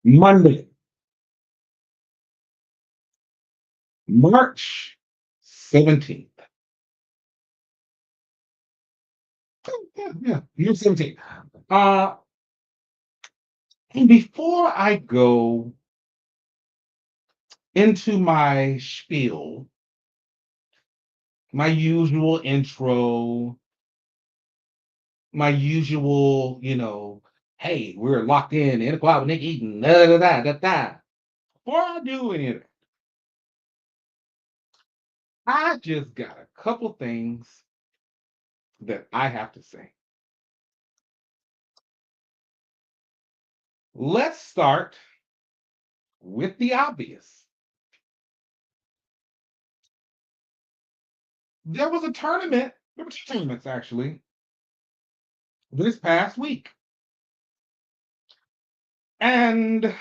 Monday, March 17th. Yeah, year 17. Uh, and before I go into my spiel, my usual intro, my usual, hey, we're locked in, 8 o'clock with Nick Eaton, da da da da da. Before I do any of that, I just got a couple things that I have to say. Let's start with the obvious. There was a tournament, there were two tournaments actually, this past week. And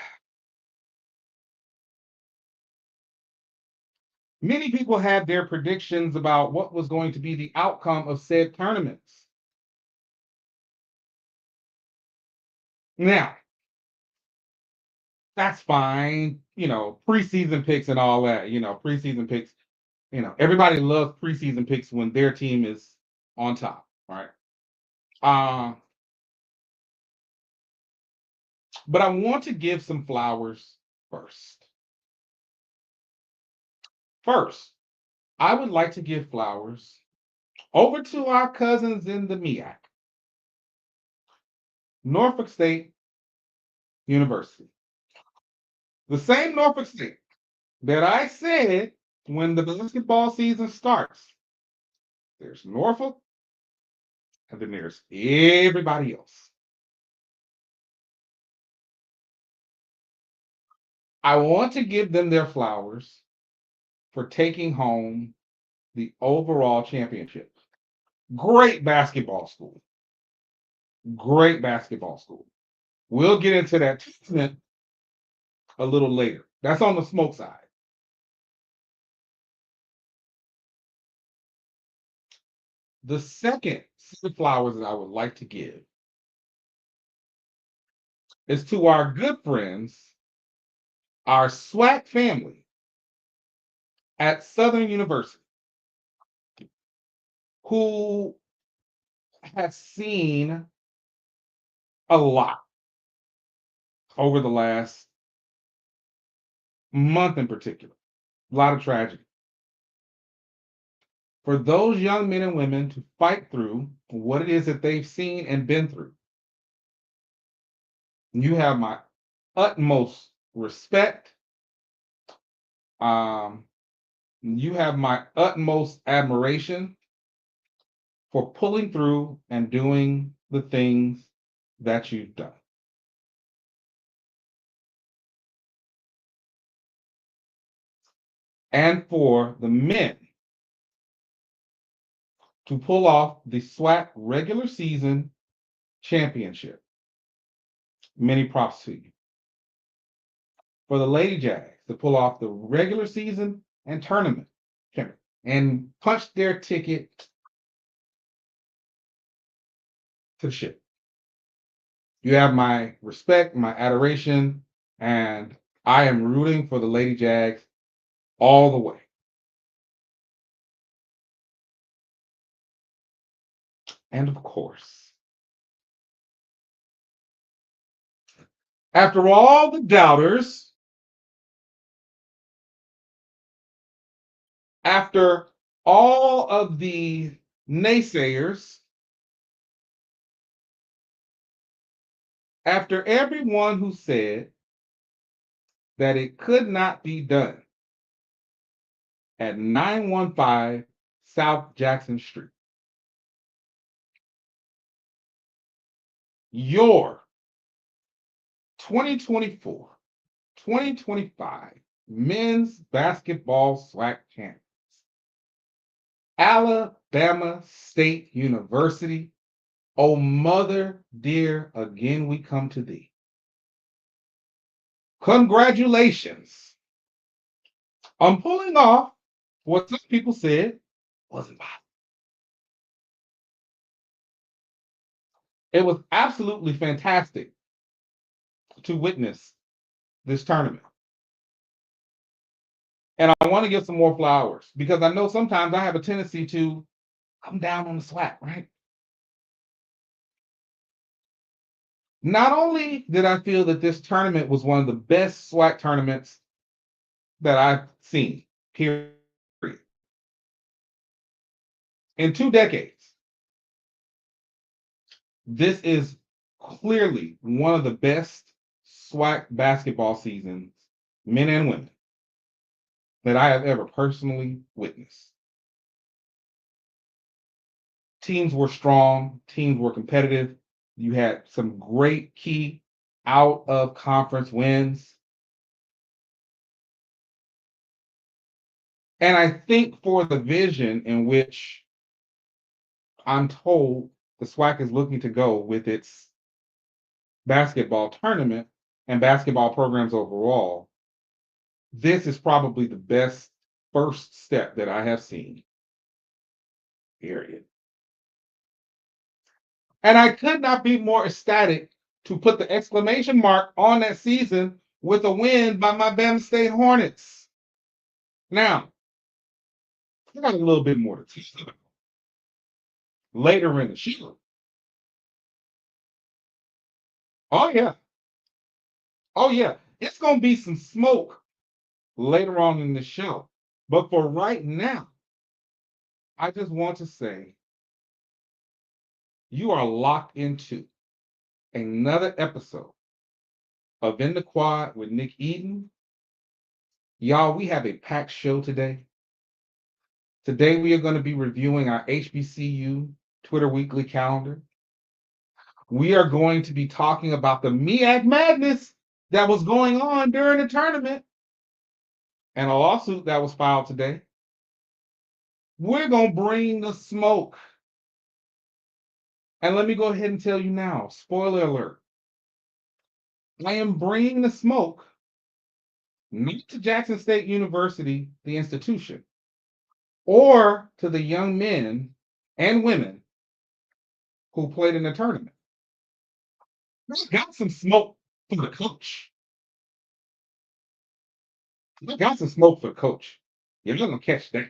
many people had their predictions about what was going to be the outcome of said tournaments. Now, that's fine, preseason picks and all that, preseason picks, everybody loves preseason picks when their team is on top, right? But I want to give some flowers first. First, I would like to give flowers over to our cousins in the MEAC, Norfolk State University. The same Norfolk State that I said when the basketball season starts, there's Norfolk and then there's everybody else. I want to give them their flowers for taking home the overall championship. Great basketball school. Great basketball school. We'll get into that a little later. That's on the smoke side. The second set of flowers that I would like to give is to our good friends, our SWAC family at Southern University, who has seen a lot over the last month in particular. A lot of tragedy. For those young men and women to fight through what it is that they've seen and been through, you have my utmost respect. You have my utmost admiration for pulling through and doing the things that you've done. And for the men to pull off the SWAC regular season championship. Many props to you. For the Lady Jags to pull off the regular season and tournament and punch their ticket to the ship. You have my respect, my adoration, and I am rooting for the Lady Jags all the way. And of course, after all the doubters, after all of the naysayers, after everyone who said that it could not be done at 915 South Jackson Street, your 2024-2025 men's basketball SWAC champions, Alabama State University. Oh, mother dear, again we come to thee. Congratulations on pulling off what some people said wasn't possible. It was absolutely fantastic to witness this tournament. And I want to give some more flowers because I know sometimes I have a tendency to come down on the SWAC, right? Not only did I feel that this tournament was one of the best SWAC tournaments that I've seen, period, in 2 decades. This is clearly one of the best SWAC basketball seasons, men and women, that I have ever personally witnessed. Teams were strong, teams were competitive. You had some great key out of conference wins. And I think for the vision in which I'm told the SWAC is looking to go with its basketball tournament and basketball programs overall, this is probably the best first step that I have seen, period. And I could not be more ecstatic to put the exclamation mark on that season with a win by my Bama State Hornets. Now, I got a little bit more to teach you later in the show. Oh, yeah. Oh, yeah. It's going to be some smoke later on in the show. But for right now, I just want to say you are locked into another episode of In the Quad with Nick Eden. Y'all, we have a packed show today. Today, we are going to be reviewing our HBCU Twitter Weekly calendar. We are going to be talking about the MEAC madness that was going on during the tournament and a lawsuit that was filed today. We're going to bring the smoke. And let me go ahead and tell you now, spoiler alert, I am bringing the smoke not to Jackson State University, the institution, or to the young men and women who played in the tournament. I got some smoke for the coach. I got some smoke for the coach. You're not going to catch that.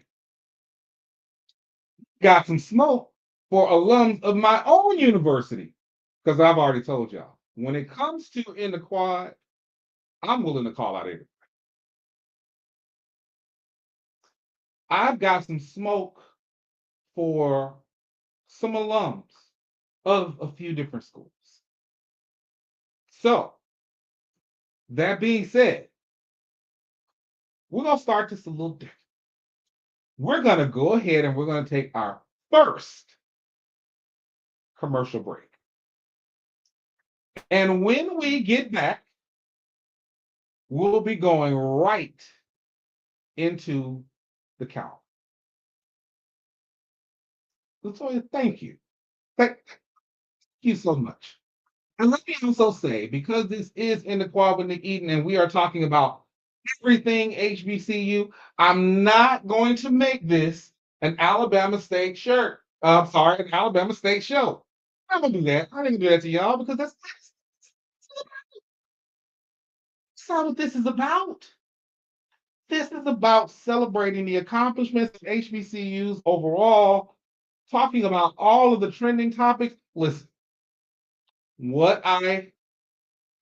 Got some smoke for alums of my own university. Because I've already told y'all, when it comes to In the Quad, I'm willing to call out everybody. I've got some smoke for some alums of a few different schools. So, that being said, we're going to start this a little different. We're going to go ahead and we're going to take our first commercial break. And when we get back, we'll be going right into the count. Latoya, thank you. Thank you so much. And let me also say, because this is In the Quad with Nick Eden, and we are talking about everything HBCU, I'm not going to make this an Alabama State shirt. An Alabama State show. I'm gonna do that. I didn't do that to y'all because that's not what this is about. This is about celebrating the accomplishments of HBCUs overall, talking about all of the trending topics. Listen, what I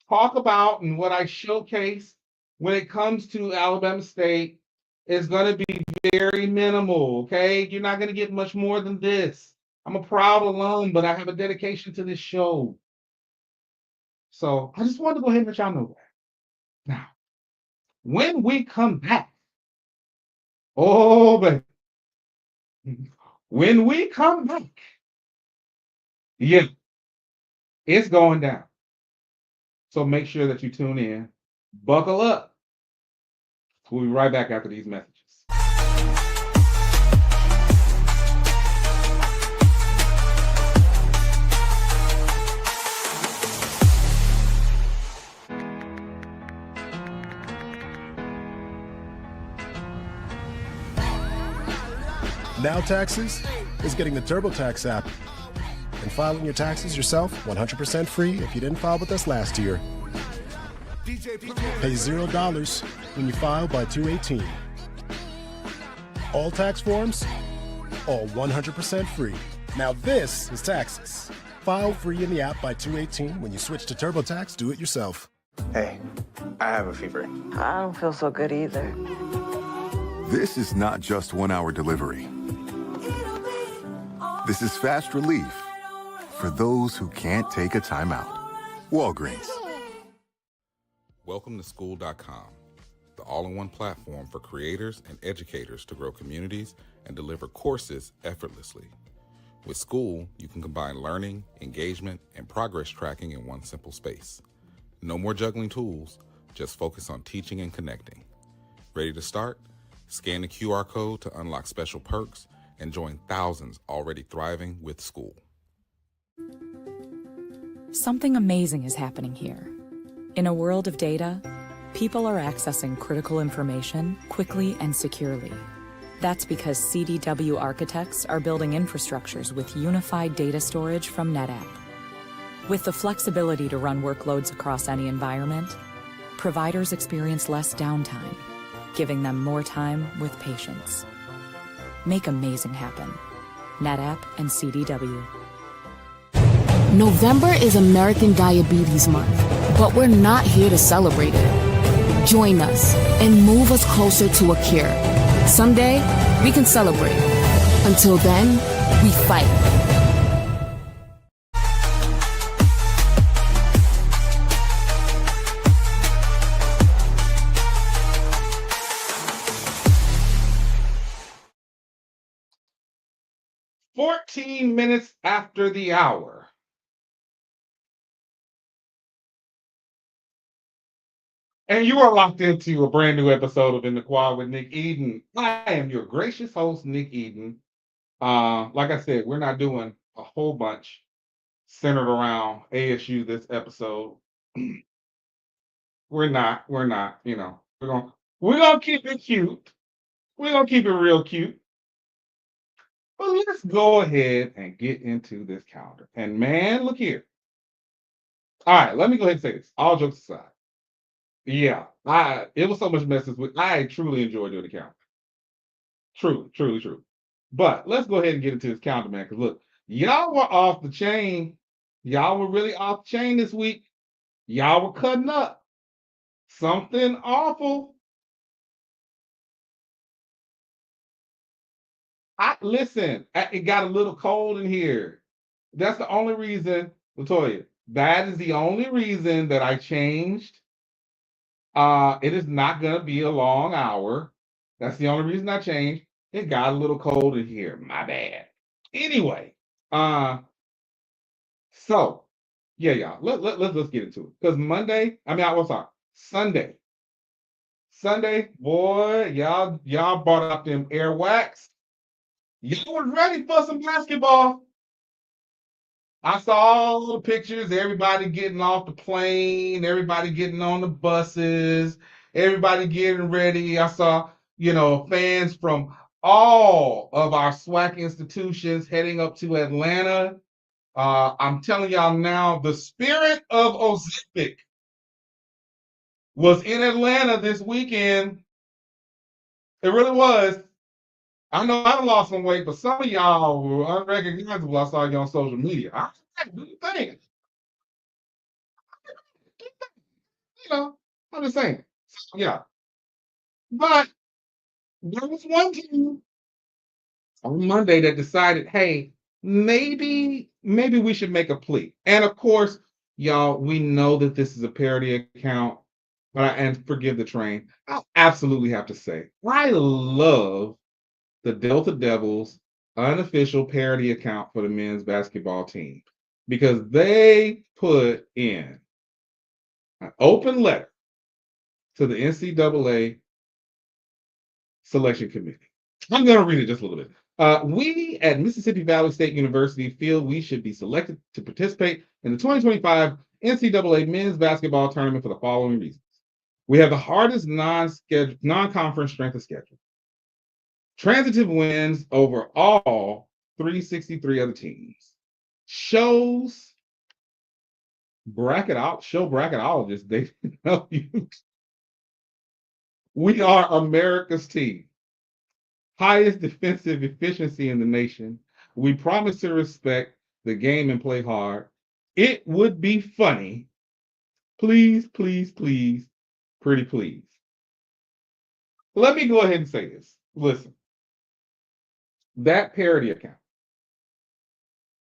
talk about and what I showcase when it comes to Alabama State is going to be very minimal, okay? You're not going to get much more than this. I'm a proud alum, but I have a dedication to this show. So I just wanted to go ahead and let y'all know that. Now, when we come back, oh, baby, when we come back, yeah, It's going down. So make sure that you tune in. Buckle up. We'll be right back after these messages. Now Taxes is getting the TurboTax app and filing your taxes yourself 100% free if you didn't file with us last year. Pay $0 when you file by 2/18. All tax forms, all 100% free. Now this is taxes. File free in the app by 2/18 when you switch to TurboTax. Do it yourself. Hey, I have a fever. I don't feel so good either. This is not just 1 hour delivery. This is fast relief for those who can't take a time out. Walgreens. Welcome to School.com, the all-in-one platform for creators and educators to grow communities and deliver courses effortlessly. With School, you can combine learning, engagement, and progress tracking in one simple space. No more juggling tools, just focus on teaching and connecting. Ready to start? Scan the QR code to unlock special perks and join thousands already thriving with School. Something amazing is happening here. In a world of data, people are accessing critical information quickly and securely. That's because CDW architects are building infrastructures with unified data storage from NetApp. With the flexibility to run workloads across any environment, providers experience less downtime, giving them more time with patients. Make amazing happen. NetApp and CDW. November is American Diabetes Month, but we're not here to celebrate it. Join us and move us closer to a cure. Someday, we can celebrate. Until then, we fight. "14 minutes after the hour." And you are locked into a brand new episode of In the Quad with Nick Eden. I am your gracious host, Nick Eden. Like I said, we're not doing a whole bunch centered around ASU this episode. We're not, you know, we're gonna keep it cute. We're gonna keep it real cute. But let's go ahead and get into this calendar. And man, look here. All right, let me go ahead and say this. All jokes aside. Yeah, it was so much mess this week. I truly enjoyed doing the calendar. Truly, truly, true. But let's go ahead and get into this calendar, man. Because look, y'all were off the chain. Y'all were really off the chain this week. Y'all were cutting up. Something awful. Listen, it got a little cold in here. That's the only reason, Latoya. That is the only reason that I changed. It is not gonna be a long hour. That's the only reason I changed. It got a little cold in here. My bad. Anyway, so yeah, y'all. Let's get into it. Because Monday, Sunday. Sunday, boy, y'all brought up them airwax. Y'all was ready for some basketball. I saw all the pictures, everybody getting off the plane, everybody getting on the buses, everybody getting ready. I saw, fans from all of our SWAC institutions heading up to Atlanta. I'm telling y'all now, the spirit of Ozempic was in Atlanta this weekend. It really was. I know I lost some weight, but some of y'all were unrecognizable. I saw you on social media. Do you think? I'm just saying. So, yeah. But there was one team on Monday that decided, hey, maybe we should make a plea. And of course, y'all, we know that this is a parody account, and forgive the train. I'll absolutely have to say, I love the Delta Devils unofficial parody account for the men's basketball team. because they put in an open letter to the NCAA selection committee. I'm going to read it just a little bit. We at Mississippi Valley State University feel we should be selected to participate in the 2025 NCAA men's basketball tournament for the following reasons. We have the hardest non-conference strength of schedule. Transitive wins over all 363 other teams. Show bracketologists, they know you. We are America's team. Highest defensive efficiency in the nation. We promise to respect the game and play hard. It would be funny. Please, please, please, pretty please. Let me go ahead and say this. Listen, that parody account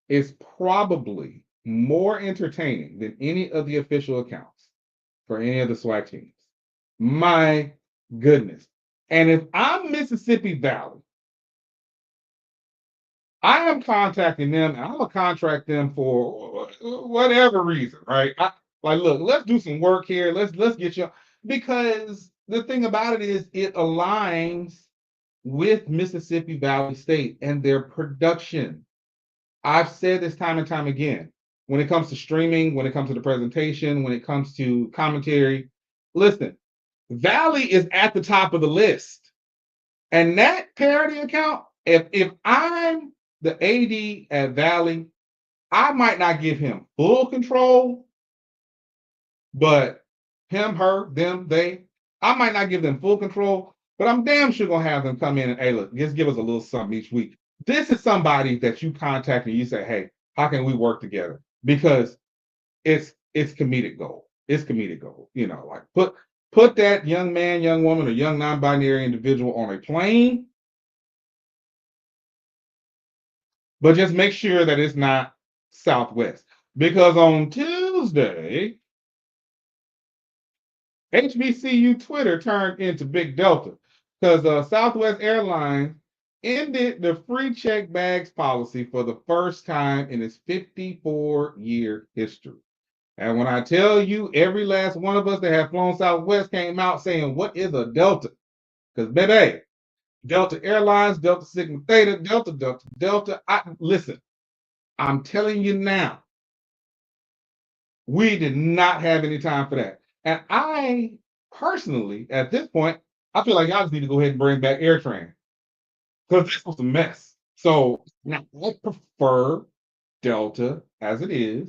is probably more entertaining than any of the official accounts for any of the SWAC teams. My goodness. And if I'm Mississippi Valley, I am contacting them and I'm going to contract them for whatever reason, right? Look, let's do some work here. Let's get you, because the thing about it is it aligns with Mississippi Valley State and their production. I've said this time and time again. When it comes to streaming, when it comes to the presentation, when it comes to commentary, listen, Valley is at the top of the list. And that parody account, if I'm the AD at Valley, I might not give him full control, but him, her, them, they, I might not give them full control, but I'm damn sure gonna have them come in and, hey, look, just give us a little something each week. This is somebody that you contact and you say, hey, how can we work together? Because it's comedic gold. It's comedic gold. You know, like put that young man, young woman, or young non-binary individual on a plane, but just make sure that it's not Southwest. Because on Tuesday, HBCU Twitter turned into Big Delta because Southwest Airlines ended the free check bags policy for the first time in its 54-year history. And when I tell you, every last one of us that have flown Southwest came out saying, what is a Delta? Because, baby, Delta Airlines, Delta Sigma Theta, Delta. Listen, I'm telling you now, we did not have any time for that. And I personally, at this point, I feel like y'all just need to go ahead and bring back AirTran because this was a mess. So now I prefer Delta as it is.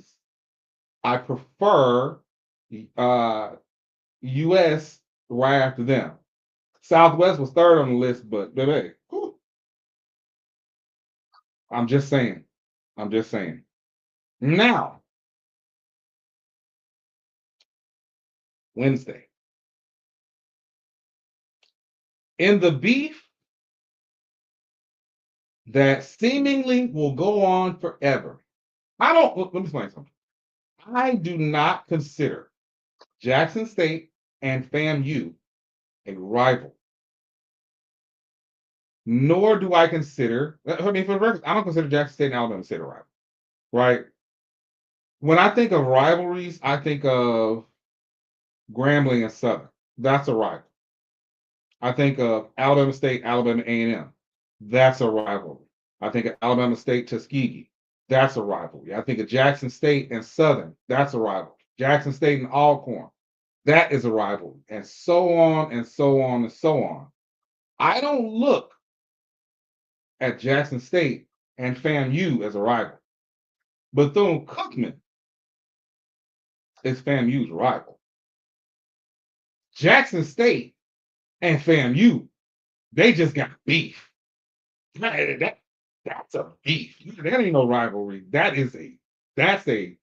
I prefer US right after them. Southwest was third on the list, but baby, whew, I'm just saying. Now, Wednesday. In the beef that seemingly will go on forever, let me explain something. I do not consider Jackson State and FAMU a rival. Nor do I consider, for the record, I don't consider Jackson State and Alabama State a rival, right? When I think of rivalries, I think of Grambling and Southern. That's a rival. I think of Alabama State, Alabama A&M. That's a rivalry. I think of Alabama State, Tuskegee. That's a rivalry. I think of Jackson State and Southern. That's a rivalry. Jackson State and Alcorn. That is a rivalry. And so on and so on and so on. I don't look at Jackson State and FAMU as a rival. Bethune-Cookman is FAMU's rival. Jackson State and FAMU, they just got beef. That's a beef. That ain't no rivalry. That's a,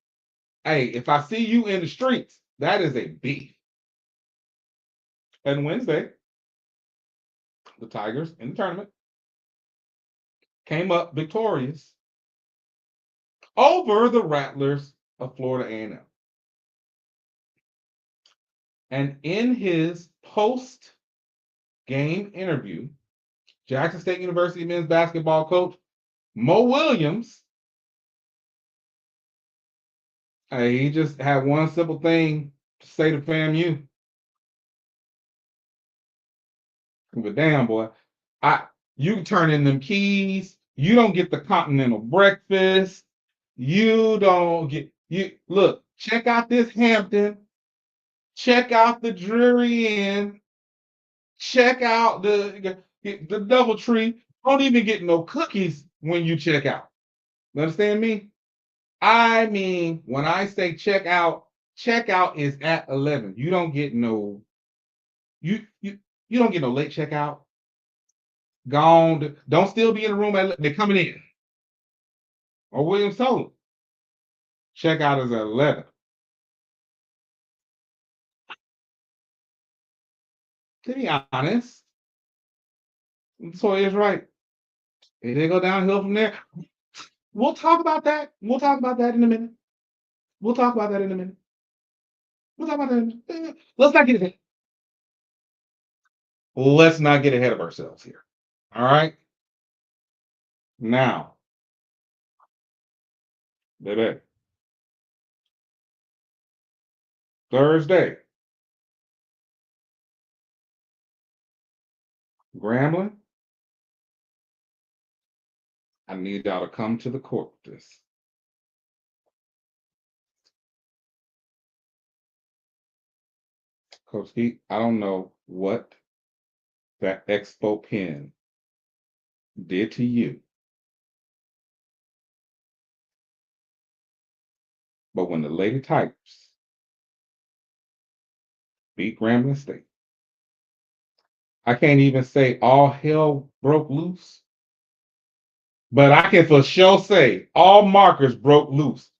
hey, if I see you in the streets, that is a beef. And Wednesday, the Tigers in the tournament came up victorious over the Rattlers of Florida A&M. And in his post-game interview, Jackson State University men's basketball coach Mo Williams He just had one simple thing to say to FAMU. But damn, boy, you turn in them keys. You don't get the continental breakfast. You don't get look. Check out this Hampton. Check out the Drury Inn. Check out the DoubleTree. Don't even get no cookies when you check out. You understand me? I mean, when I say checkout is at 11. You don't get no you don't get no late checkout. Gone. Don't still be in the room. They're coming in. Or Williams told them. Checkout is at 11. To be honest, Toya's right. If they go downhill from there, we'll talk about that. We'll talk about that in a minute. We'll talk about that in a minute. Let's not get ahead. Let's not get ahead of ourselves here. All right. Now, baby, Thursday, Grambling, I need y'all to come to the court with this. Coach Heat, I don't know what that Expo pen did to you. But when the Lady Tigers beat Grambling State, I can't even say all hell broke loose, but I can for sure say all markers broke loose.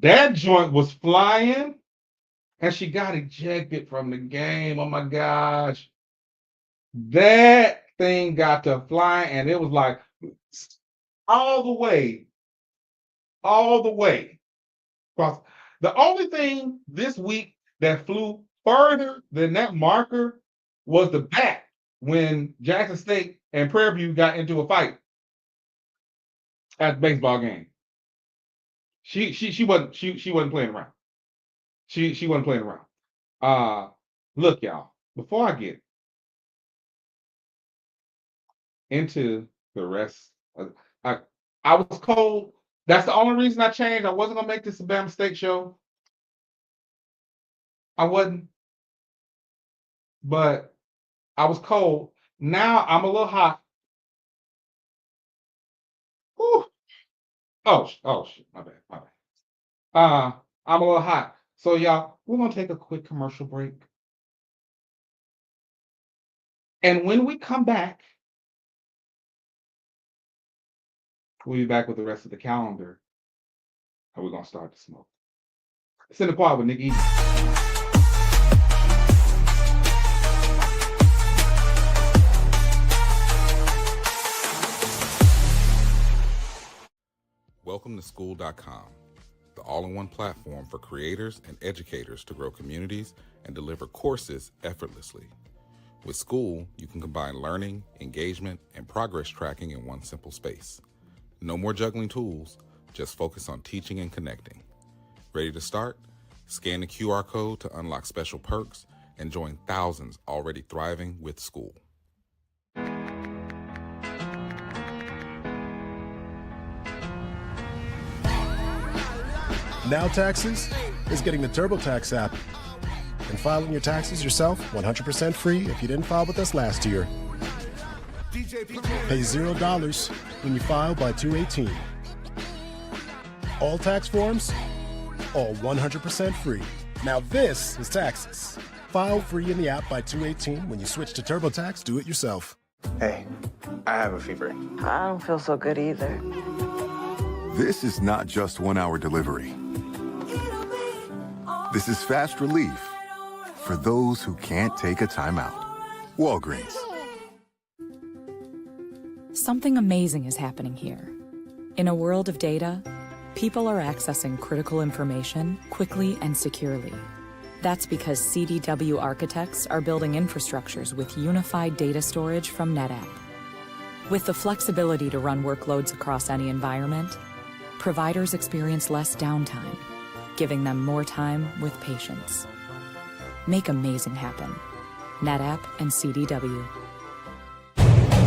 That joint was flying, and she got ejected from the game. Oh my gosh. That thing got to flying, and it was like all the way. The only thing this week that flew further than that marker was the bat when Jackson State and Prairie View got into a fight at the baseball game. She wasn't playing around. She wasn't playing around. Look, y'all, before I get into the rest of, I was cold. That's the only reason I changed. I wasn't gonna make this a Bama State show. I wasn't. But I was cold. Now I'm a little hot. Whew. Oh, shit. My bad. I'm a little hot. So y'all, we're gonna take a quick commercial break. And when we come back, we'll be back with the rest of the calendar. And we're gonna start the smoke. It's in the quad with Nick E. Welcome to School.com, the all-in-one platform for creators and educators to grow communities and deliver courses effortlessly. With School, you can combine learning, engagement, and progress tracking in one simple space. No more juggling tools, just focus on teaching and connecting. Ready to start? Scan the QR code to unlock special perks and join thousands already thriving with School. Now Taxes is getting the TurboTax app and filing your taxes yourself 100% free if you didn't file with us last year. Pay $0 when you file by 2/18. All tax forms, all 100% free. Now this is taxes. File free in the app by 2/18. When you switch to TurboTax, do it yourself. Hey, I have a fever. I don't feel so good either. This is not just 1 hour delivery. This is fast relief for those who can't take a time out. Walgreens. Something amazing is happening here. In a world of data, people are accessing critical information quickly and securely. That's because CDW architects are building infrastructures with unified data storage from NetApp. With the flexibility to run workloads across any environment, providers experience less downtime, giving them more time with patients. Make amazing happen. NetApp and CDW.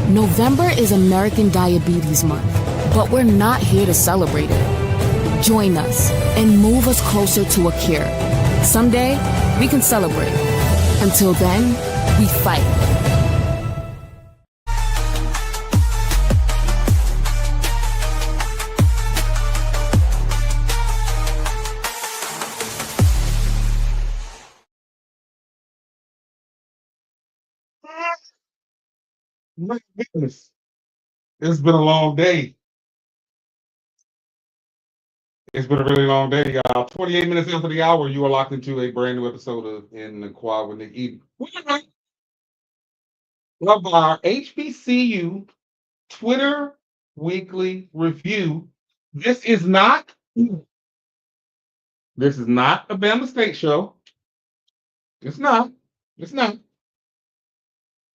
November is American Diabetes Month, but we're not here to celebrate it. Join us and move us closer to a cure. Someday, we can celebrate. Until then, we fight. My goodness. It's been a long day. It's been a really long day, y'all. 28 minutes after the hour, you are locked into a brand new episode of In the Quad with Nick Eden. Of our HBCU Twitter weekly review. This is not a Bama State show. It's not. It's not.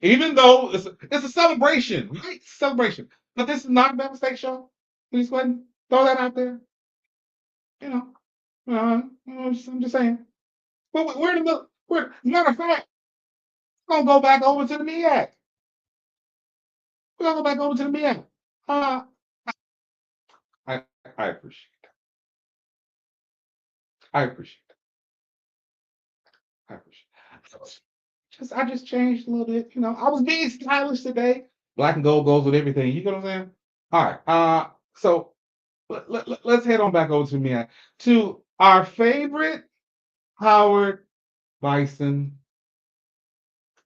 Even though it's a celebration, right? Celebration. But this is not a Bama State show. Please go ahead and throw that out there. I'm just saying. But we're in the middle. Matter of fact, we're gonna go back over to the MEAC. We're gonna go back over to the MEAC. I appreciate that. I appreciate that. I just changed a little bit. I was being stylish today. Black and gold goes with everything. You know what I'm saying? All right. So let's head on back over to MEAC to our favorite Howard Bison,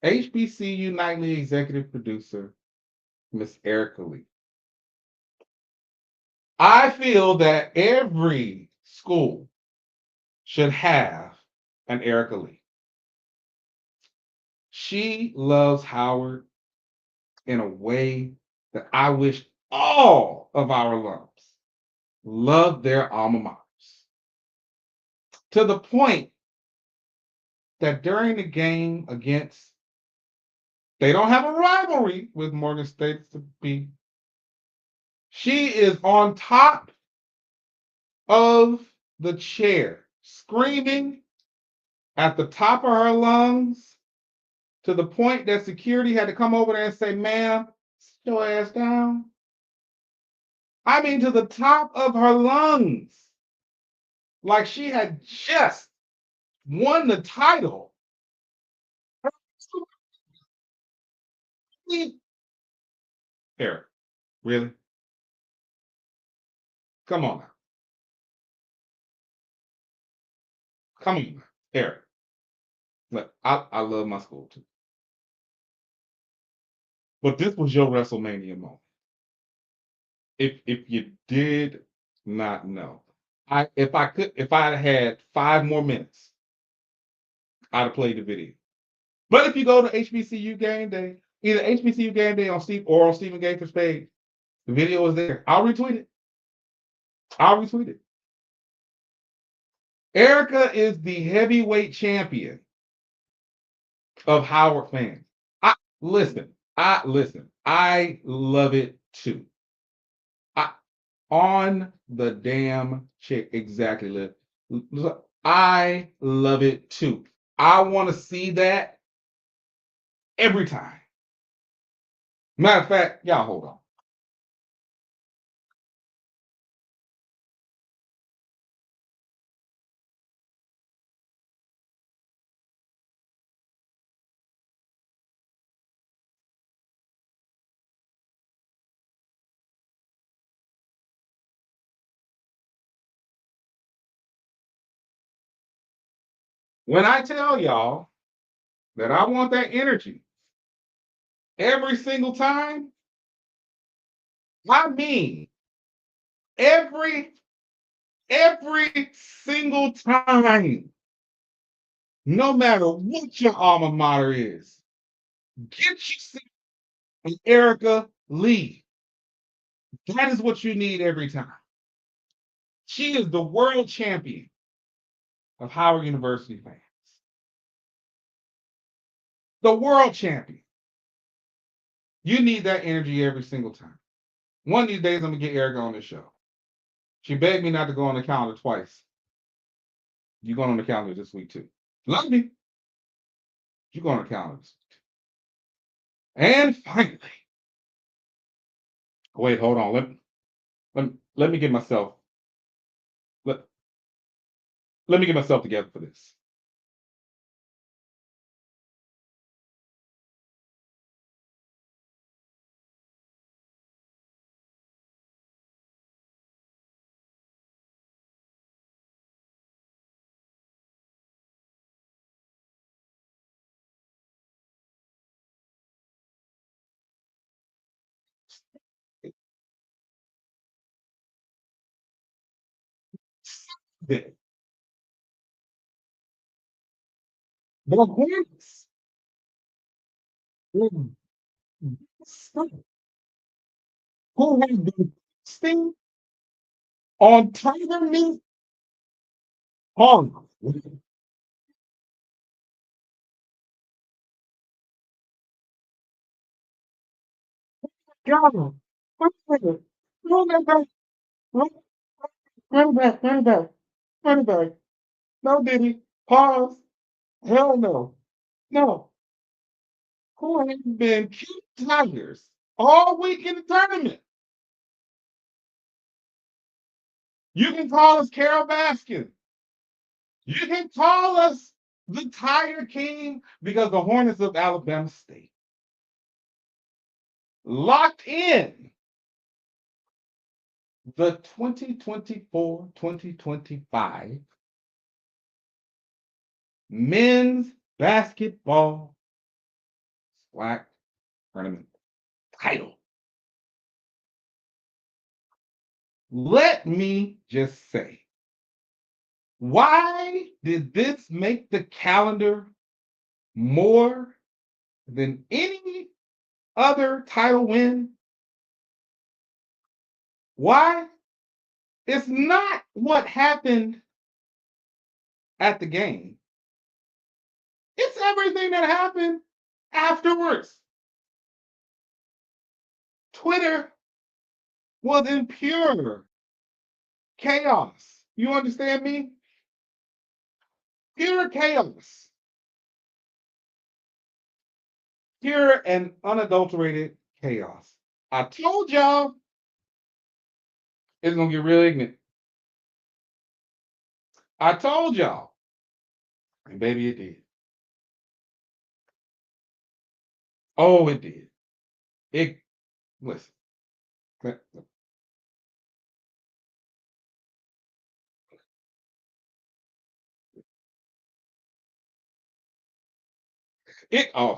HBCU nightly executive producer, Miss Erica Lee. I feel that every school should have an Erica Lee. She loves Howard in a way that I wish all of our alums loved their alma maters. To the point that during the game against, they don't have a rivalry with Morgan State to be. She is on top of the chair, screaming at the top of her lungs to the point that security had to come over there and say, "Ma'am, sit your ass down." I mean, to the top of her lungs, like she had just won the title. Eric, really? Come on now. Come on, Eric. Look, I love my school too. But this was your WrestleMania moment. If you did not know, if I had 5 more minutes, I'd have played the video. But if you go to HBCU Game Day, either HBCU Game Day on Steve or on Stephen Gaither's page, the video is there. I'll retweet it. Erica is the heavyweight champion of Howard fans. I listen. I love it too. On the damn chick, exactly, Liv. I love it too. I want to see that every time. Matter of fact, y'all hold on. When I tell y'all that I want that energy every single time, I mean every single time. No matter what your alma mater is, get you an Erica Lee. That is what you need every time. She is the world champion of Howard University fans. The world champion. You need that energy every single time. One of these days, I'm going to get Erica on this show. She begged me not to go on the calendar twice. You're going on the calendar this week too. Love me. You're going on the calendar this week too. And finally, wait, hold on. Let me get myself let, let me get myself together for this. The Hornets who have been feasting on tiger meat hard. God, run back, run back, run back. No, Diddy, pause. Hell no. No. Who has been cute tigers all week in the tournament? You can call us Carol Baskin. You can call us the Tiger King because the Hornets of Alabama State locked in the 2024-2025 men's basketball SWAC tournament title. Let me just say, why did this make the calendar more than any other title win? Why? It's not what happened at the game. It's everything that happened afterwards. Twitter was in pure chaos. You understand me? Pure chaos. Pure and unadulterated chaos. I told y'all it's going to get real ignorant. I told y'all. And baby, it did. Oh, it did. Listen. Sorry,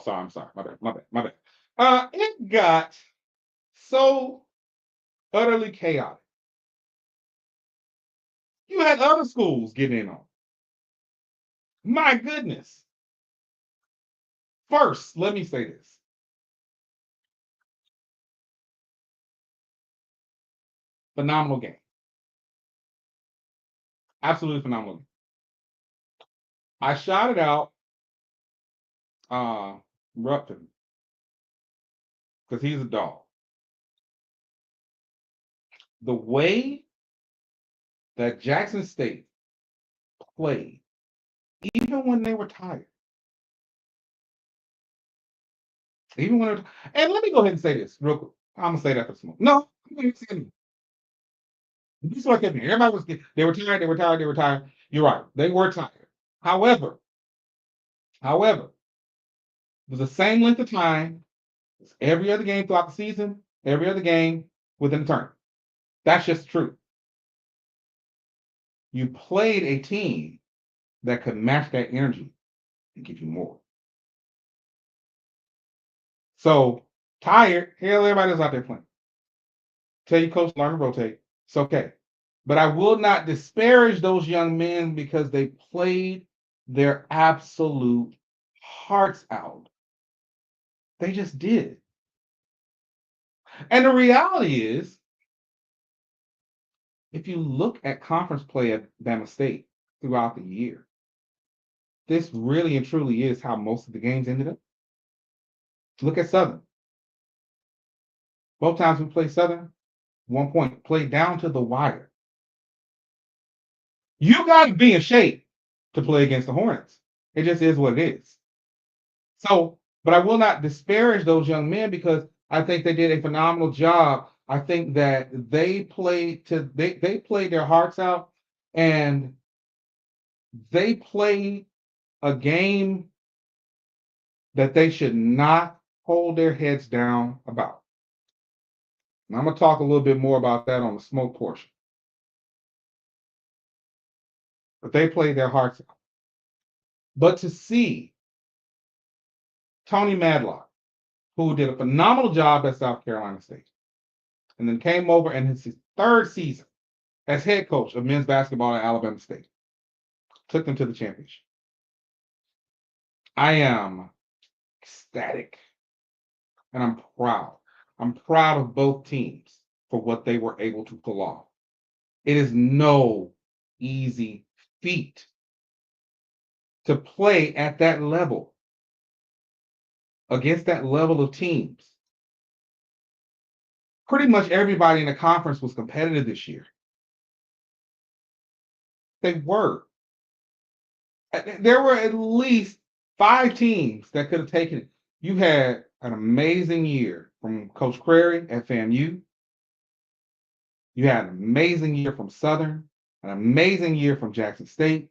I'm sorry. My bad. It got so utterly chaotic. You had other schools getting in on. My goodness. First, let me say this. Phenomenal game. Absolutely phenomenal game. I shot it out Rupton because he's a dog. The way that Jackson State played, even when they were tired, and let me go ahead and say this real quick. I'm gonna say that for some. No, I'm gonna say it. This is what kept me. Everybody was they were tired. You're right. They were tired. However, it was the same length of time as every other game throughout the season, every other game within the tournament. That's just true. You played a team that could match that energy and give you more. So tired, hell, everybody's out there playing. Tell your coach, learn to rotate. It's okay. But I will not disparage those young men because they played their absolute hearts out. They just did. And the reality is, if you look at conference play at Bama State throughout the year, this really and truly is how most of the games ended up. Look at Southern. Both times we played Southern, 1 point, played down to the wire. You got to be in shape to play against the Hornets. It just is what it is. So, but I will not disparage those young men because I think they did a phenomenal job. I think that they played their hearts out, and they played a game that they should not hold their heads down about. And I'm going to talk a little bit more about that on the smoke portion. But they played their hearts out. But to see Tony Madlock, who did a phenomenal job at South Carolina State, and then came over in his third season as head coach of men's basketball at Alabama State, took them to the championship. I am ecstatic, and I'm proud. I'm proud of both teams for what they were able to pull off. It is no easy feat to play at that level against that level of teams. Pretty much everybody in the conference was competitive this year. They were. There were at least 5 teams that could have taken it. You had an amazing year from Coach Crary at FAMU. You had an amazing year from Southern, an amazing year from Jackson State,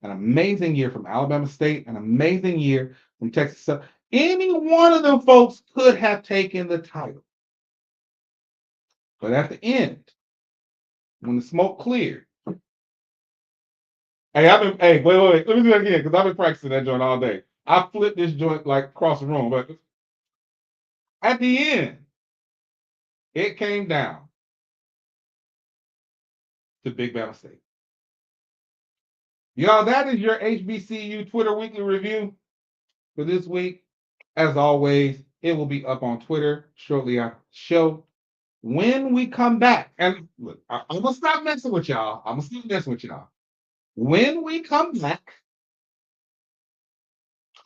an amazing year from Alabama State, an amazing year from Texas Southern. Any one of them folks could have taken the title. But at the end, when the smoke cleared, wait, let me do that again, because I've been practicing that joint all day. I flipped this joint like across the room, but at the end, it came down to Big Bama State. Y'all, that is your HBCU Twitter Weekly Review for this week. As always, it will be up on Twitter shortly after the show. When we come back, and look, I'm going to stop messing with y'all. When we come back,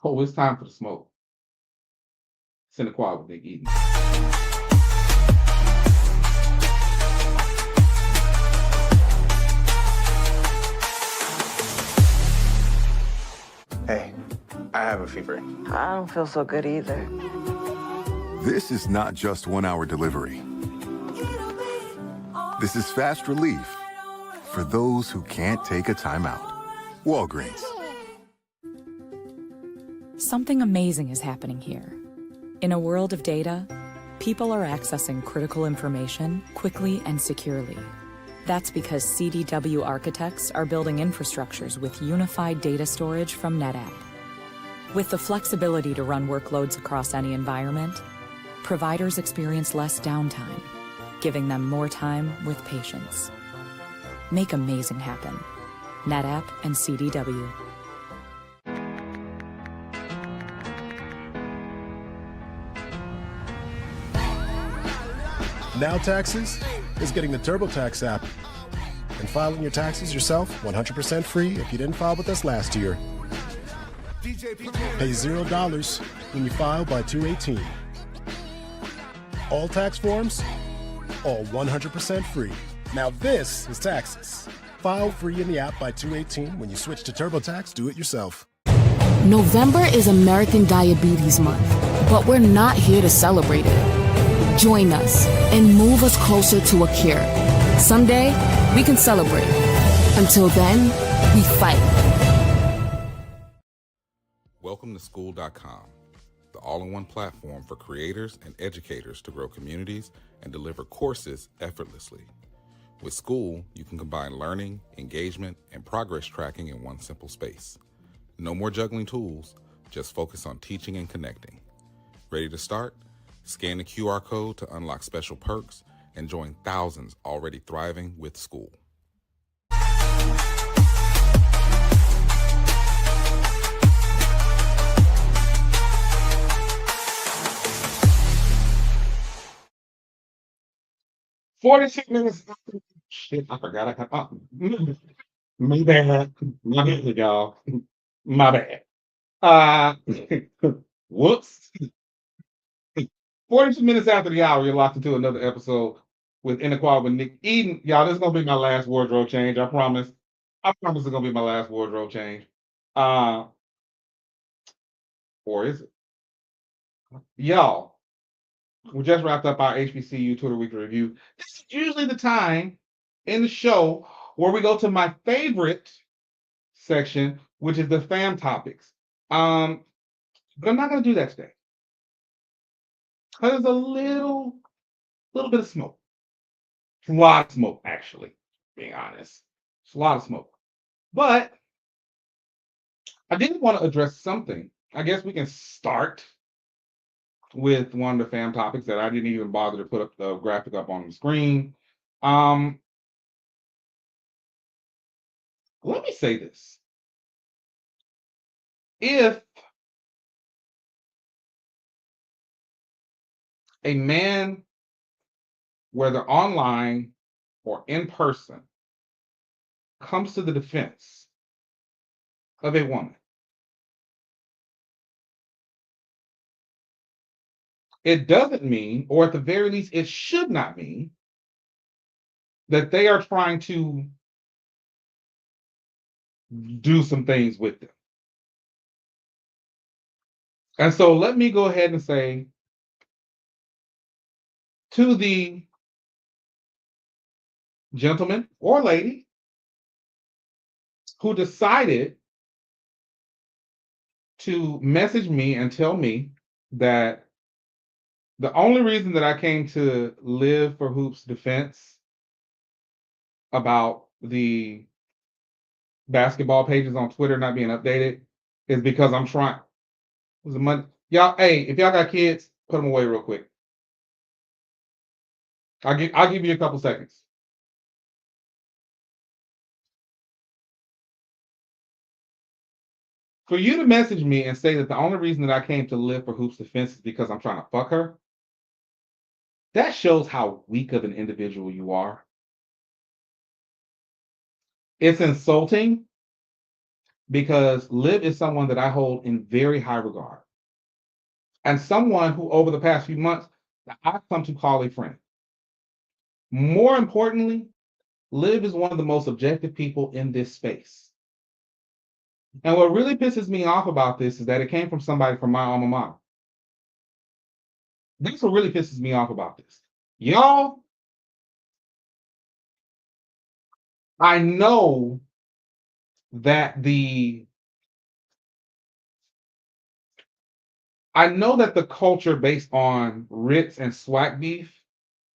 it's time for the smoke. It's in the quad with Nick Eden. Hey, I have a fever. I don't feel so good either. This is not just 1-hour delivery. This is fast relief for those who can't take a time out. Walgreens. Something amazing is happening here. In a world of data, people are accessing critical information quickly and securely. That's because CDW architects are building infrastructures with unified data storage from NetApp. With the flexibility to run workloads across any environment, providers experience less downtime, giving them more time with patience. Make amazing happen. NetApp and CDW. Now Taxes is getting the TurboTax app and filing your taxes yourself 100% free if you didn't file with us last year. Pay $0 when you file by 2/18. All tax forms, all 100% free. Now this is taxes. File free in the app by 2/18. When you switch to TurboTax, do it yourself. November is American Diabetes Month, but we're not here to celebrate it. Join us and move us closer to a cure. Someday, we can celebrate. Until then, we fight. Welcome to School.com, the all-in-one platform for creators and educators to grow communities and deliver courses effortlessly. With School, you can combine learning, engagement, and progress tracking in one simple space. No more juggling tools, just focus on teaching and connecting. Ready to start? Scan the QR code to unlock special perks and join thousands already thriving with School. "46 minutes." Shit, I forgot I got. My bad. My bad, y'all. My bad. Whoops. 42 minutes after the hour, you're locked into another episode with Inequality with Nick Eden. Y'all, this is gonna be my last wardrobe change. I promise. I promise it's gonna be my last wardrobe change. Or is it? Y'all, we just wrapped up our HBCU Twitter Weekly Review. This is usually the time in the show where we go to my favorite section, which is the fam topics. But I'm not going to do that today. There's a little bit of smoke. A lot of smoke, actually, being honest. It's a lot of smoke. But I did want to address something. I guess we can start with one of the fam topics that I didn't even bother to put up the graphic up on the screen. Let me say this. If a man, whether online or in person, comes to the defense of a woman, it doesn't mean, or at the very least, it should not mean, that they are trying to do some things with them. And so let me go ahead and say to the gentleman or lady who decided to message me and tell me that the only reason that I came to Live for Hoops defense about the basketball pages on Twitter not being updated is because I'm trying. Was the money? Y'all, hey, if y'all got kids, put them away real quick. I'll give you a couple seconds. For you to message me and say that the only reason that I came to Live for Hoops defense is because I'm trying to fuck her, that shows how weak of an individual you are. It's insulting because Liv is someone that I hold in very high regard, and someone who over the past few months I've come to call a friend. More importantly, Liv is one of the most objective people in this space. And what really pisses me off about this is that it came from somebody from my alma mater. That's what really pisses me off about this. Y'all, I know that the culture based on Ritz and swag beef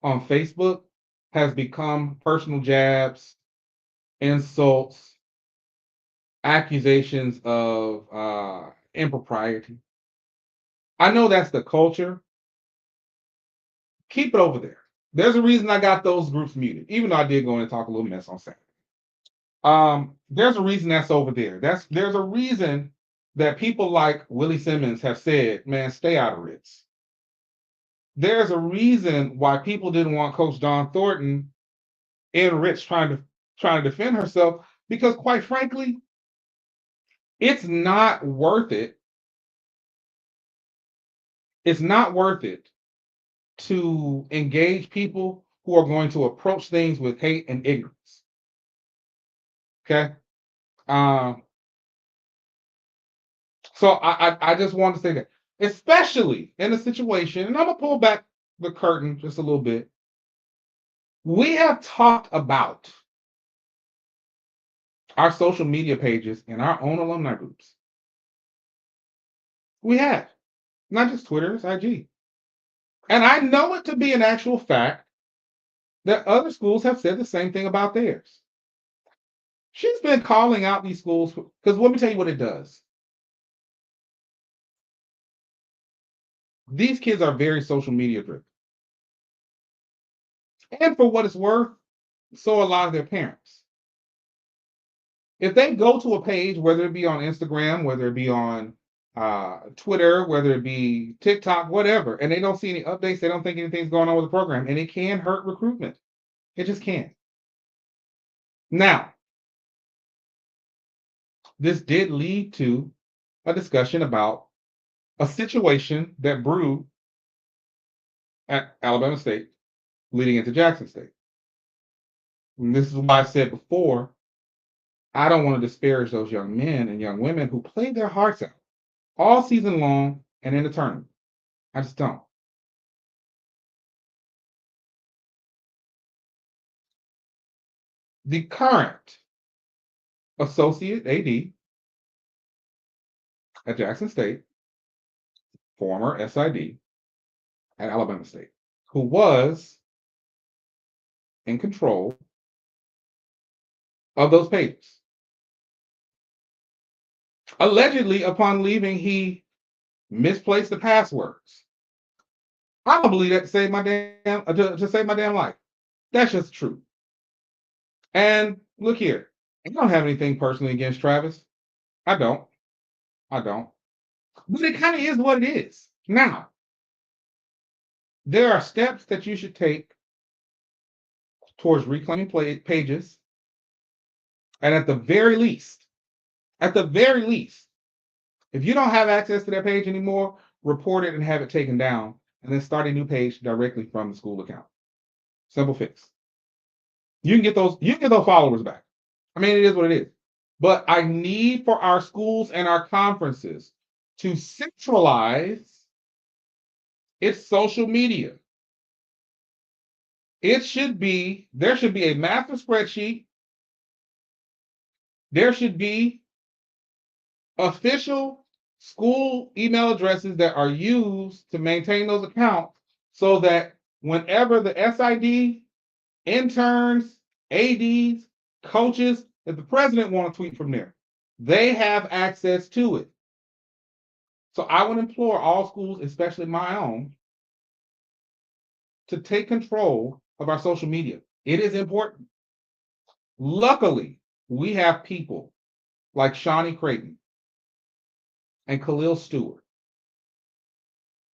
on Facebook has become personal jabs, insults, accusations of impropriety. I know that's the culture. Keep it over there. There's a reason I got those groups muted, even though I did go in and talk a little mess on Saturday. There's a reason that's over there. There's a reason that people like Willie Simmons have said, man, stay out of Ritz. There's a reason why people didn't want Coach Dawn Thornton in Ritz trying to defend herself, because quite frankly, it's not worth it. It's not worth it to engage people who are going to approach things with hate and ignorance. Okay? So I just want to say that, especially in a situation, and I'm going to pull back the curtain just a little bit. We have talked about our social media pages and our own alumni groups. We have. Not just Twitter, it's IG. And I know it to be an actual fact that other schools have said the same thing about theirs. She's been calling out these schools because let me tell you what it does. These kids are very social media driven. And for what it's worth, so are a lot of their parents. If they go to a page, whether it be on Instagram, whether it be on Twitter, whether it be TikTok, whatever, and they don't see any updates, they don't think anything's going on with the program, and it can hurt recruitment. It just can. Now, this did lead to a discussion about a situation that brewed at Alabama State leading into Jackson State. And this is why I said before, I don't want to disparage those young men and young women who played their hearts out all season long and in the tournament. I just don't. The current associate AD at Jackson State, former SID at Alabama State, who was in control of those pages. Allegedly, upon leaving, he misplaced the passwords. I don't believe that to save my damn life. That's just true. And look here, I don't have anything personally against Travis. I don't. But it kind of is what it is. Now, there are steps that you should take towards reclaiming pages. And at the very least, if you don't have access to that page anymore, report it and have it taken down, and then start a new page directly from the school account. Simple fix. You can get those followers back. I mean, it is what it is. But I need for our schools and our conferences to centralize its social media. There should be a master spreadsheet. There should be official school email addresses that are used to maintain those accounts so that whenever the SID, interns, ADs, coaches, if the president want to tweet from there, they have access to it. So I would implore all schools, especially my own, to take control of our social media. It is important. Luckily, we have people like Shawnee Creighton and Khalil Stewart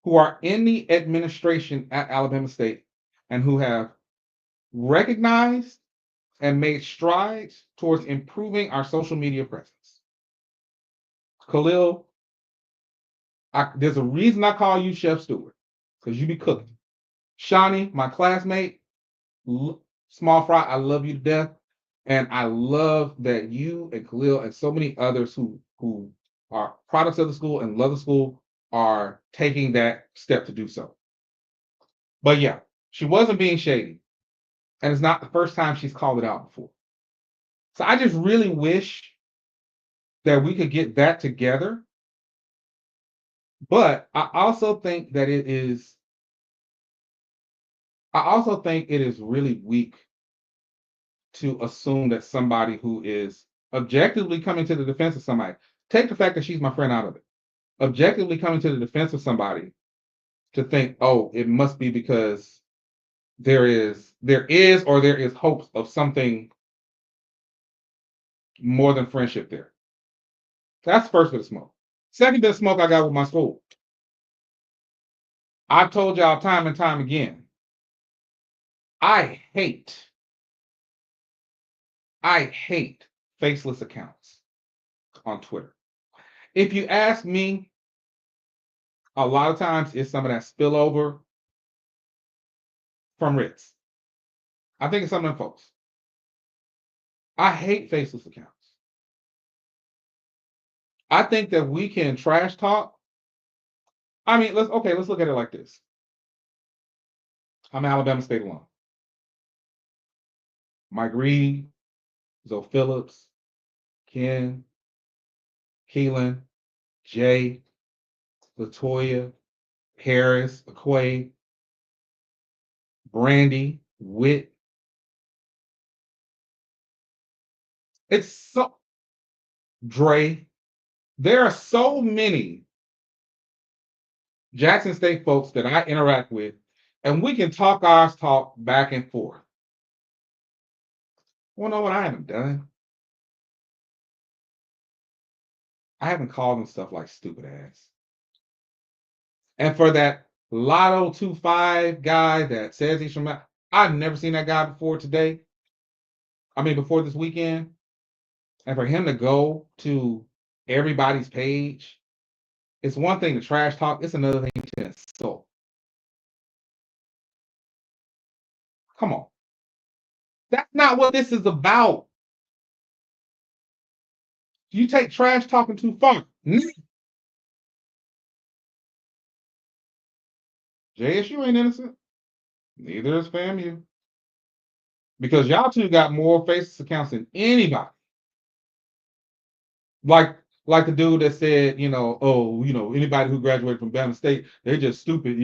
who are in the administration at Alabama State and who have recognized and made strides towards improving our social media presence. Khalil, there's a reason I call you Chef Stewart, because you be cooking. Shawnee, my classmate, small fry, I love you to death. And I love that you and Khalil and so many others who are products of the school and love the school are taking that step to do so. But yeah, she wasn't being shady. And it's not the first time she's called it out before. So I just really wish that we could get that together. But I also think it is really weak to assume that somebody who is objectively coming to the defense of somebody, take the fact that she's my friend out of it, objectively coming to the defense of somebody to think, oh, it must be because there is hopes of something more than friendship there. That's the first bit of smoke. Second bit of smoke I got with my school. I've told y'all time and time again, I hate faceless accounts on Twitter. If you ask me, a lot of times it's some of that spillover from Ritz. I think it's some of them folks. I hate faceless accounts. I think that we can trash talk. I mean, let's look at it like this. I'm an Alabama State alum. Mike Reed, Zoe Phillips, Ken, Keelan, Jay, Latoya, Harris, Aquay, Brandy, Witt. It's so Dre. There are so many Jackson State folks that I interact with, and we can talk back and forth. Well, know what I haven't done? I haven't called them stuff like stupid ass. And for that Lotto 25 guy that says he's from, I've never seen that guy before this weekend. And for him to go to everybody's page, it's one thing to trash talk, it's another thing to insult. Come on. That's not what this is about. You take trash talking too far. JSU ain't innocent. Neither is FAMU. Because y'all two got more faceless accounts than anybody. Like the dude that said, anybody who graduated from Bama State, they're just stupid,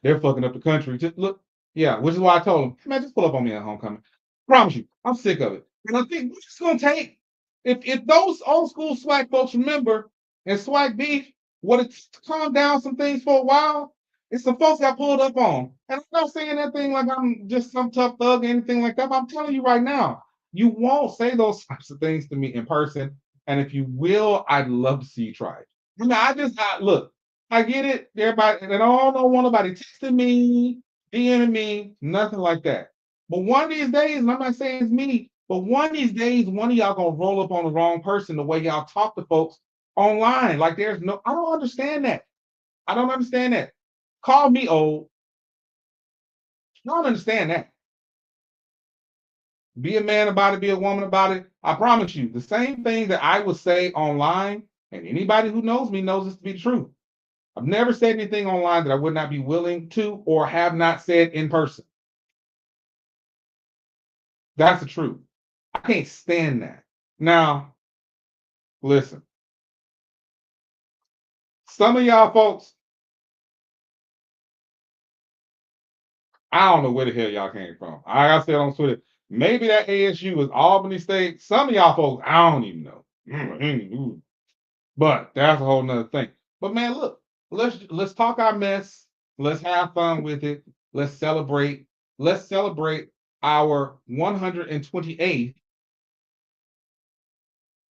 they're fucking up the country. Just look, yeah, which is why I told him, man, just pull up on me at homecoming. I promise you, I'm sick of it. And I think we're just gonna take if those old school SWAC folks remember and SWAC beef, what it's calmed down some things for a while, it's some folks got pulled up on. And I'm not saying that thing like I'm just some tough thug or anything like that, but I'm telling you right now, you won't say those types of things to me in person. And if you will, I'd love to see you try it. Look, I get it. Everybody, and I don't want nobody texting me, DMing me, nothing like that. But one of these days, and I'm not saying it's me, but one of these days, one of y'all gonna roll up on the wrong person the way y'all talk to folks online. Like I don't understand that. I don't understand that. Call me old. I don't understand that. Be a man about it, be a woman about it. I promise you, the same thing that I would say online, and anybody who knows me knows this to be true. I've never said anything online that I would not be willing to or have not said in person. That's the truth. I can't stand that. Now, listen. Some of y'all folks, I don't know where the hell y'all came from. Like I said on Twitter, maybe that ASU was Albany State. Some of y'all folks, I don't even know. But that's a whole nother thing. But man, look, let's talk our mess. Let's have fun with it. Let's celebrate. Let's celebrate our 128th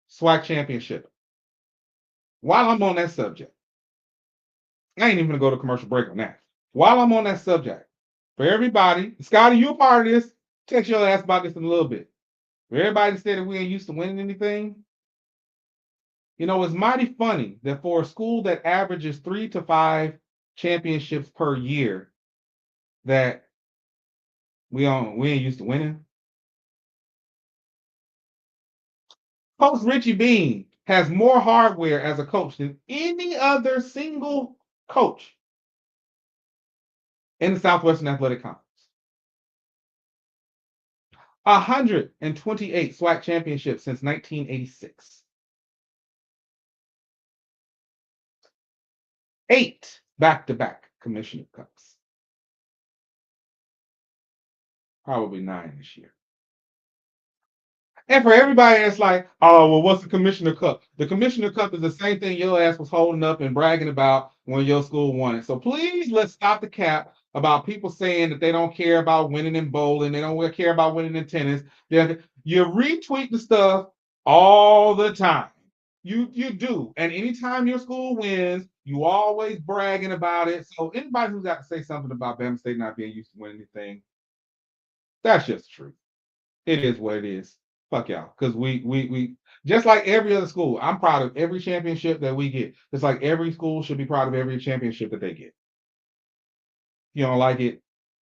SWAC championship. While I'm on that subject, I ain't even gonna go to commercial break on that. While I'm on that subject, for everybody, Scotty, you a part of this. Text your ass about this in a little bit. For everybody said that we ain't used to winning anything, it's mighty funny that for a school that averages 3 to 5 championships per year, that we ain't used to winning. Coach Richie Bean has more hardware as a coach than any other single coach in the Southwestern Athletic Conference. 128 SWAC championships since 1986. 8 back-to-back Commissioner Cups. Probably 9 this year. And for everybody that's like, oh, well, what's the Commissioner Cup? The Commissioner Cup is the same thing your ass was holding up and bragging about when your school won it. So please, let's stop the cap about people saying that they don't care about winning in bowling. They don't care about winning in tennis. You retweet the stuff all the time. You do. And anytime your school wins, you always bragging about it. So anybody who's got to say something about Bama State not being used to win anything, that's just the truth. It is what it is. Fuck y'all. Because we just like every other school, I'm proud of every championship that we get. It's like every school should be proud of every championship that they get. You don't like it.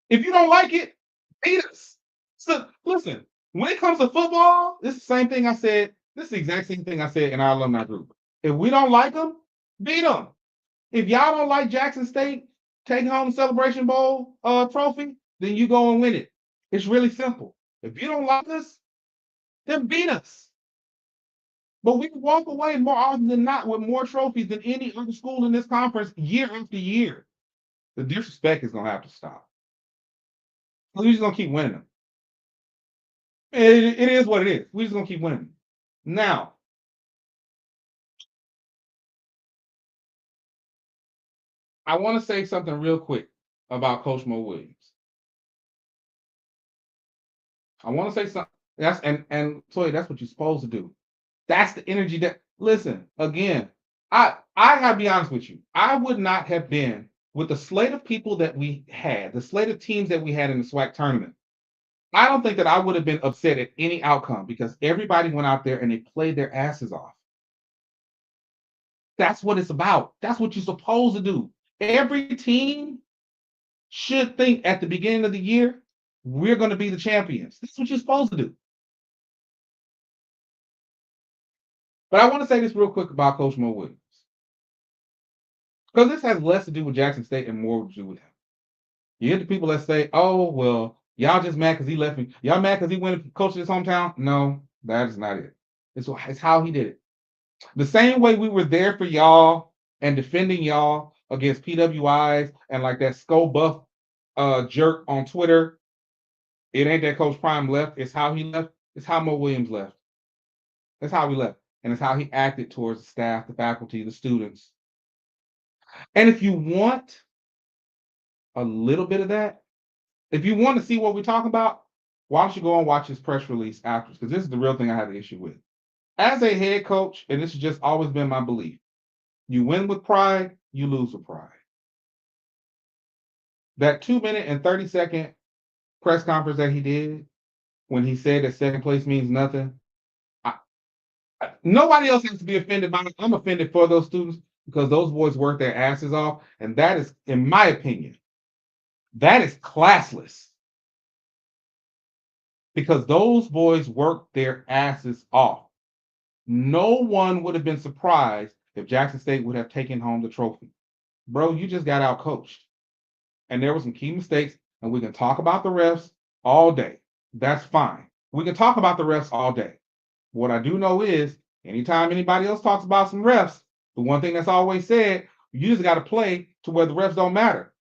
If you don't like it, beat us. So listen, when it comes to football, this is the same thing I said. This is the exact same thing I said in our alumni group. If we don't like them, beat them. If y'all don't like Jackson State, take home the Celebration Bowl trophy, then you go and win it. It's really simple. If you don't like us, then beat us. But we walk away more often than not with more trophies than any other school in this conference year after year. The disrespect is going to have to stop. We're just going to keep winning them. It is what it is. We're just going to keep winning. Now, I want to say something real quick about Coach Mo Williams. I want to say something. And Toy, that's what you're supposed to do. That's the energy that, listen, again, I gotta be honest with you. I would not have been with the slate of people that we had, the slate of teams that we had in the SWAC tournament. I don't think that I would have been upset at any outcome because everybody went out there and they played their asses off. That's what it's about. That's what you're supposed to do. Every team should think at the beginning of the year, we're going to be the champions. That's what you're supposed to do. But I want to say this real quick about Coach Mo Williams. Because this has less to do with Jackson State and more to do with him. You hear the people that say, oh, well, y'all just mad because he left me. Y'all mad because he went to coach his hometown? No, that is not it. It's how he did it. The same way we were there for y'all and defending y'all against PWIs and like that Skull Buff jerk on Twitter. It ain't that Coach Prime left. It's how he left. It's how Mo Williams left. That's how he left. And it's how he acted towards the staff, the faculty, the students. And if you want a little bit of that, if you want to see what we're talking about, why don't you go and watch his press release afterwards? Because this is the real thing I had an issue with. As a head coach, and this has just always been my belief, you win with pride, you lose with pride. That 2-minute and 30-second press conference that he did when he said that second place means nothing, nobody else has to be offended by it. I'm offended for those students because those boys work their asses off. And that is, in my opinion, that is classless. Because those boys worked their asses off. No one would have been surprised if Jackson State would have taken home the trophy. Bro, you just got out coached. And there were some key mistakes, and we can talk about the refs all day. That's fine. We can talk about the refs all day. What I do know is, anytime anybody else talks about some refs, the one thing that's always said, you just got to play to where the refs don't matter.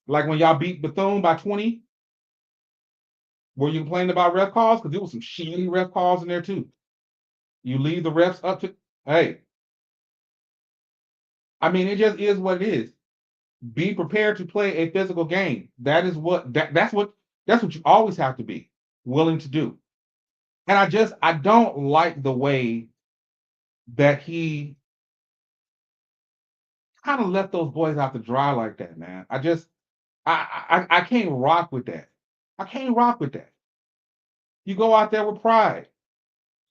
Like when y'all beat Bethune by 20, were you complaining about ref calls? Because there was some shitty ref calls in there too. You leave the refs up to, hey. I mean, it just is what it is. Be prepared to play a physical game. That is what that's what you always have to be willing to do. And I don't like the way that he kind of left those boys out to dry like that, man. I can't rock with that. I can't rock with that. You go out there with pride.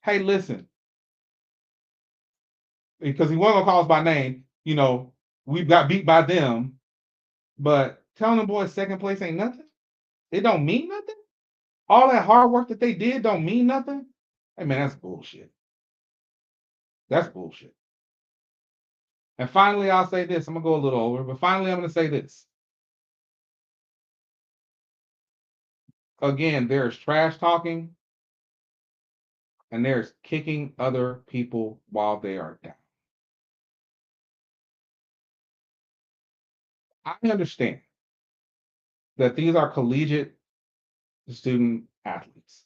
Hey, listen. Because he wasn't gonna call us by name, we've got beat by them, but telling them boys second place ain't nothing. It don't mean nothing. All that hard work that they did don't mean nothing. Hey man, that's bullshit. That's bullshit. And finally, I'll say this. I'm gonna go a little over, but finally, I'm gonna say this. Again, there's trash talking, and there's kicking other people while they are down. I understand that these are collegiate student athletes.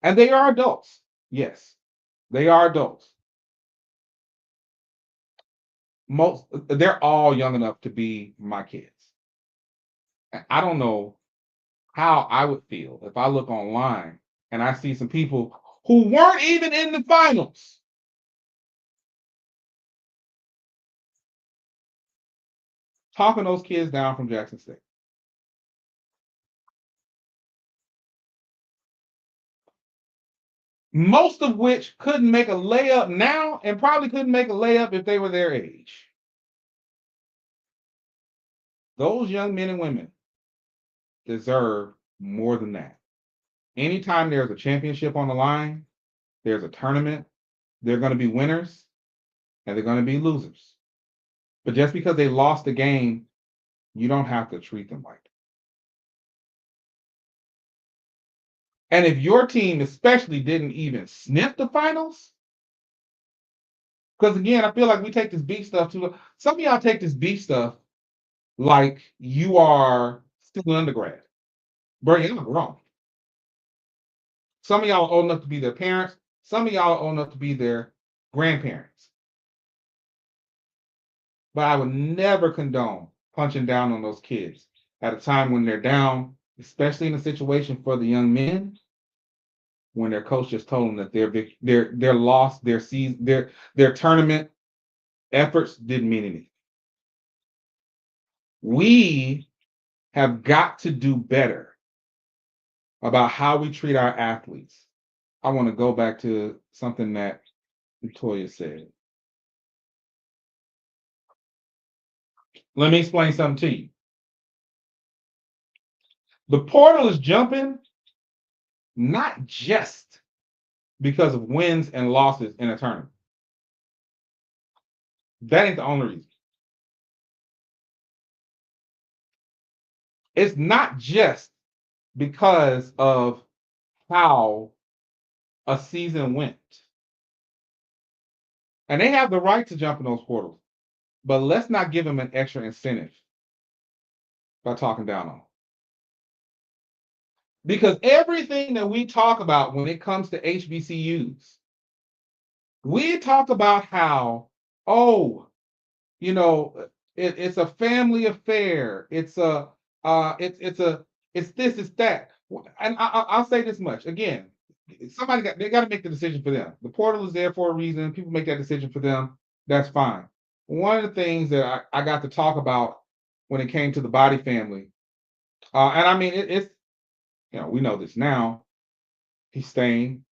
And they are adults. Yes, they are adults. They're all young enough to be my kids. I don't know how I would feel if I look online and I see some people who weren't even in the finals talking those kids down from Jackson State. Most of which couldn't make a layup now and probably couldn't make a layup if they were their age. Those young men and women deserve more than that. Anytime there's a championship on the line, there's a tournament, they're going to be winners and they're going to be losers. But just because they lost the game, you don't have to treat them like that. And if your team especially didn't even sniff the finals, because again, I feel like we take this beef stuff too. Some of y'all take this beef stuff like you are still an undergrad. Bro, you're not wrong. Some of y'all are old enough to be their parents. Some of y'all are old enough to be their grandparents. But I would never condone punching down on those kids at a time when they're down, especially in a situation for the young men, when their coach just told them that their loss, their season, their tournament efforts didn't mean anything. We have got to do better about how we treat our athletes. I want to go back to something that Victoria said. Let me explain something to you. The portal is jumping not just because of wins and losses in a tournament. That ain't the only reason. It's not just because of how a season went. And they have the right to jump in those portals. But let's not give them an extra incentive by talking down on them. Because everything that we talk about when it comes to HBCUs, we talk about how, oh, you know, it's a family affair. It's this, it's that. And I'll say this much again. They got to make the decision for them. The portal is there for a reason. People make that decision for them. That's fine. One of the things that I got to talk about when it came to the Body family, and I mean it's we know this now. He's staying,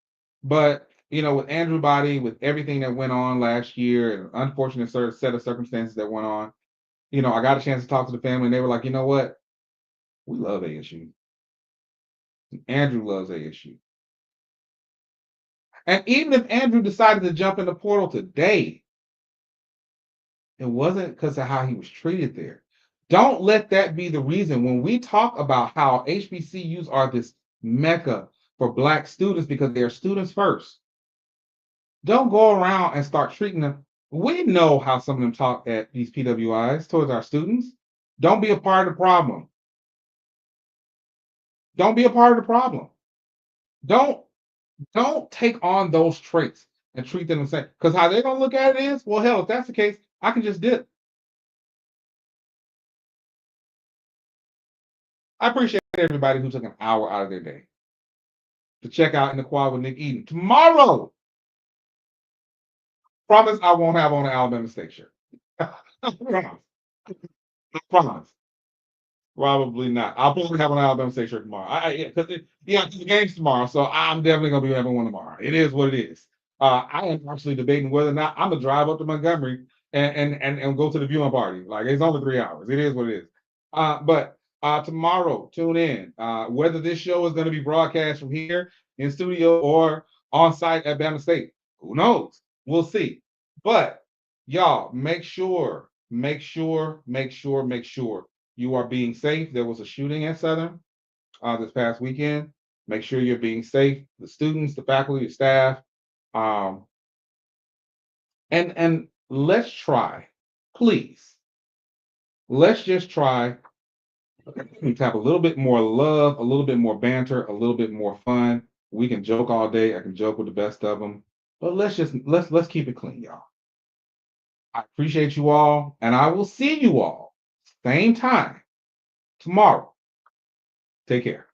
but with Andrew Body, with everything that went on last year, and unfortunate set of circumstances that went on, I got a chance to talk to the family, and they were like, you know what, we love ASU. Andrew loves ASU. And even if Andrew decided to jump in the portal today, it wasn't because of how he was treated there. Don't let that be the reason when we talk about how HBCUs are this mecca for Black students because they are students first. Don't go around and start treating them. We know how some of them talk at these PWIs towards our students. Don't be a part of the problem. Don't be a part of the problem. Don't take on those traits and treat them the same. Because how they're going to look at it is, well, hell, if that's the case, I can just dip. I appreciate everybody who took an hour out of their day to check out In the Quad with Nick Eden. Tomorrow, promise I won't have on an Alabama State shirt. I promise. Probably not. I'll probably have an Alabama State shirt tomorrow. Because the game's tomorrow, so I'm definitely gonna be having one tomorrow. It is what it is. I am actually debating whether or not I'm gonna drive up to Montgomery and go to the viewing party. Like, it's only 3 hours. It is what it is. But tomorrow, tune in. Whether this show is gonna be broadcast from here in studio or on site at Bama State, who knows? We'll see. But y'all, make sure you are being safe. There was a shooting at Southern this past weekend. Make sure you're being safe. The students, the faculty, the staff. And let's try, please. Let's just try to have a little bit more love, a little bit more banter, a little bit more fun. We can joke all day. I can joke with the best of them. But let's keep it clean, y'all. I appreciate you all, and I will see you all same time tomorrow. Take care.